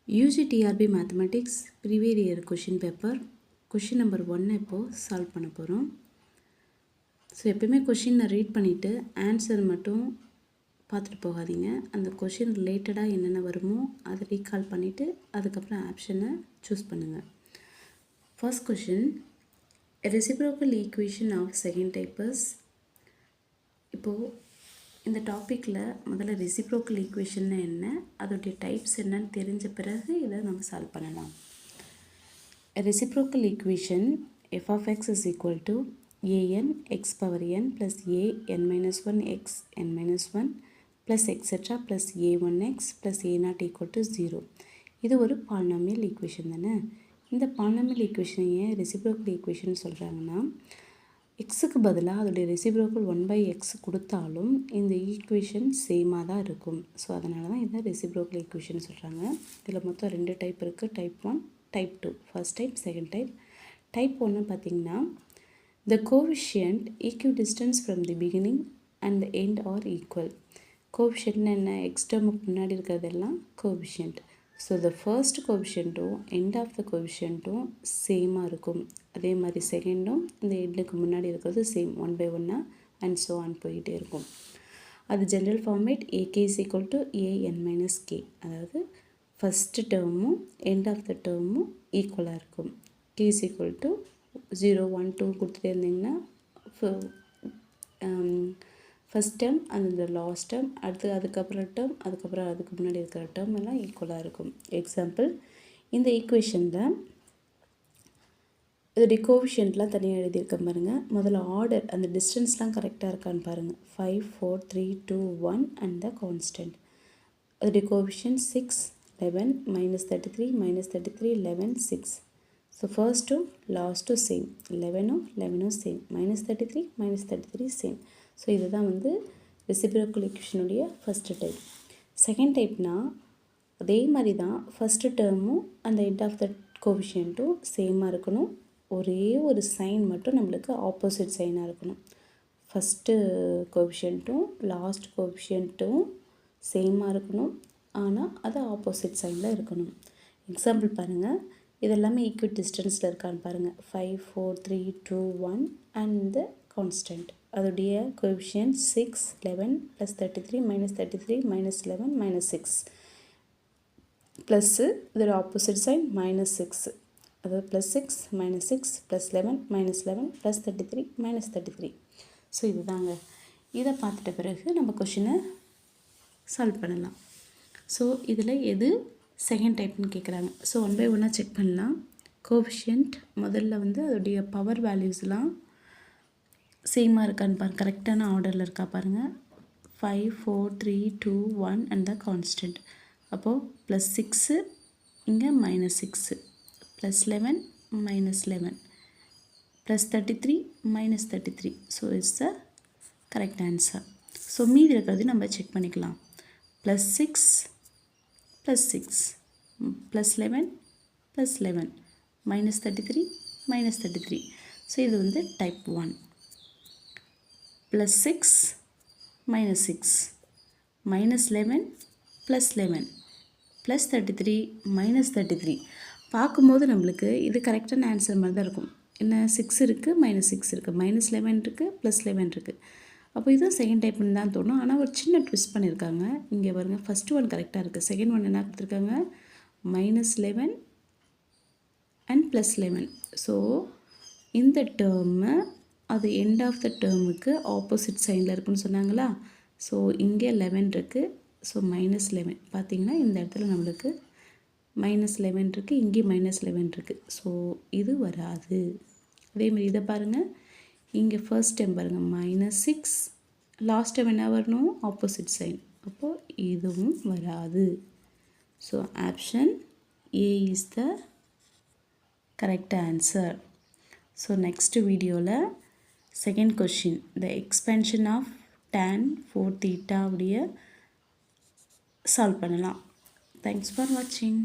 UGTRB mathematics previous year question paper question number 1 இப்போது solve பண்ண போகிறோம். ஸோ எப்பயுமே கொஷினை ரீட் பண்ணிவிட்டு ஆன்சர் மட்டும் பார்த்துட்டு போகாதீங்க. அந்த கொஷின் ரிலேட்டடாக என்னென்ன வருமோ அதை ரீகால் பண்ணிவிட்டு அதுக்கப்புறம் ஆப்ஷனை சூஸ் பண்ணுங்கள். First question, reciprocal equation of second டைப்பர்ஸ். இப்போது இந்த டாப்பிக்கில் முதல்ல ரெசிப்ரோக்கல் ஈக்குவேஷன்னா என்ன, அதோடைய டைப்ஸ் என்னன்னு தெரிஞ்ச பிறகு இதை நம்ம சால்வ் பண்ணலாம். Reciprocal equation f of x is equal to an x power n plus a n minus 1 x n minus 1 plus etc plus a1x plus a0 equal to 0. இது ஒரு பாலினாமியல் ஈக்குவேஷன் தானே. இந்த பாலினாமியல் ஈக்குவேஷனை ஏன் reciprocal equation சொல்கிறாங்கன்னா, எக்ஸுக்கு பதிலாக அதோடைய ரெசிப்ரோக்கல் 1/x கொடுத்தாலும் இந்த ஈக்குவேஷன் சேமாக தான் இருக்கும். ஸோ அதனால தான் இதை ரெசிப்ரோக்கல் ஈக்குவேஷன் சொல்கிறாங்க. இதில் மொத்தம் 2 டைப் இருக்குது, type 1 type 2. First type, second type. Type 1 பார்த்திங்கன்னா, the coefficient equidistance from the beginning and the end are equal. கோஎஃபிஷியன்ட்னா என்ன, எக்ஸ் டேர்முக்கு முன்னாடி இருக்கிறதெல்லாம் கோஎஃபிஷியன்ட். ஸோ த ஃபர்ஸ்ட் கோஎஃபிஷியன்ட்டும் எண்ட் ஆஃப் த கோஎஃபிஷியன்ட்டும் சேமாக இருக்கும். அதே மாதிரி செகண்டும் இந்த எண்டுக்கு முன்னாடி இருக்கிறது சேம் 1/1 அண்ட் ஸோ ஆன் போயிட்டே இருக்கும். அது general format ak is equal to an minus k. அதாவது ஃபஸ்ட்டு டேர்மும் எண்ட் ஆஃப் த டேர்மும் ஈக்குவலாக இருக்கும். k is equal to 0 1 2 கொடுத்துட்டே இருந்தீங்கன்னா ஃபஸ்ட் டேர்ம் அந்த லாஸ்ட் டேர்ம் அதுக்கப்புறம் டேர்ம் அதுக்கு முன்னாடி இருக்கிற டேர்ம் எல்லாம் ஈக்குவலாக இருக்கும். எக்ஸாம்பிள், இந்த ஈக்குவேஷனில் இதோடைய கோஎஃபிஷியன்ட்லாம் தனியாக எழுதியிருக்க பாருங்கள். முதல்ல ஆர்டர், அந்த டிஸ்டன்ஸ்லாம் கரெக்டாக இருக்கான்னு பாருங்கள். 5 4 3 2 1 அண்ட் த கான்ஸ்டன்ட். அதோடைய கோஎஃபிஷியன்ட் 6 11 -33 -33 11 6. ஸோ ஃபர்ஸ்ட்டும் லாஸ்ட்டும் சேம், 11ம் சேம், -33 -33 சேம். ஸோ இதுதான் வந்து ரெசிப்ரோக்கல் ஈக்குவேஷனுடைய ஃபஸ்ட்டு டைப். செகண்ட் டைப்னால் அதே மாதிரி தான், ஃபஸ்ட்டு டேர்மும் அந்த எண்ட் ஆஃப் த கோஎஃபிஷியன்ட்டும் சேமாக இருக்கணும். ஒரே ஒரு சைன் மட்டும் நம்மளுக்கு ஆப்போசிட் சைனாக இருக்கணும். ஃபஸ்ட்டு கோஎஃபிஷியன்ட்டும் லாஸ்ட் கோஎஃபிஷியன்ட்டும் சேமாக இருக்கணும், ஆனால் அது ஆப்போசிட் சைனில் இருக்கணும். எக்ஸாம்பிள் பாருங்கள், இதெல்லாமே ஈக்குவல் டிஸ்டன்ஸில் இருக்கான்னு பாருங்கள். 5 4 3 2 1 அண்ட் த கான்ஸ்டன்ட். அதோடைய கோஎஃபிஷியன்ட் 6 11 + 33 -33 -11 -6 ப்ளஸ்ஸு இதோட ஆப்போசிட் சைன் -6. அதாவது +6 -6 +11 -11 +33 -33. ஸோ இதுதாங்க. இதை பார்த்துட்ட பிறகு நம்ம கொஷினை சால்வ் பண்ணலாம். ஸோ இதில் எது செகண்ட் டைப்னு கேட்குறாங்க. ஸோ 1/1 செக் பண்ணலாம். கோஎஃபிஷியன்ட் முதல்ல வந்து அதோடைய பவர் வேல்யூஸ்லாம் சேமாக இருக்கான்னு பாருங்கள், கரெக்டான ஆர்டரில் இருக்கா பாருங்கள். 5 4 3 2 1 அண்ட் த கான்ஸ்டன்ட். அப்போது +6 இங்கே -6 +11 -11 +33 -33. So it's the correct answer. So மீதி இருக்கிறது நம்ம செக் பண்ணிக்கலாம். +6 +6 +11 +11 -33 -33. ஸோ இது வந்து டைப் 1. +6 -6 -11 +11 +33 -33. பார்க்கும்போது நம்மளுக்கு இது கரெக்டான ஆன்சர் மாதிரி தான் இருக்கும். என்ன, 6 இருக்குது -6 இருக்குது, -11 இருக்குது +11 இருக்குது. அப்போ இதுவும் செகண்ட் டைப்னு தான் தோணும். ஆனால் ஒரு சின்ன ட்விஸ்ட் பண்ணியிருக்காங்க. இங்கே பாருங்கள், ஃபஸ்ட்டு ஒன் கரெக்டாக இருக்குது, செகண்ட் ஒன் என்ன கொடுத்துருக்காங்க, -11 அண்ட் +11. ஸோ இந்த டேர்மு அது எண்ட் ஆஃப் த டேர்முக்கு ஆப்போசிட் சைனில் இருக்குன்னு சொன்னாங்களா. ஸோ இங்கே 11 இருக்குது, ஸோ -11. பார்த்திங்கன்னா இந்த இடத்துல நம்மளுக்கு -11 இருக்குது, இங்கே -11 இருக்குது. ஸோ இது வராது. அதேமாதிரி இதை பாருங்கள், இங்கே ஃபர்ஸ்ட் டைம் பாருங்கள் -6, லாஸ்ட் டைம் என்ன வரணும், ஆப்போசிட் சைன். அப்போது இதுவும் வராது. So option A is the correct answer. So next வீடியோவில் second question, the expansion of tan 4 theta உடைய சால்வ் பண்ணலாம். தேங்க்ஸ் ஃபார் வாட்சிங்.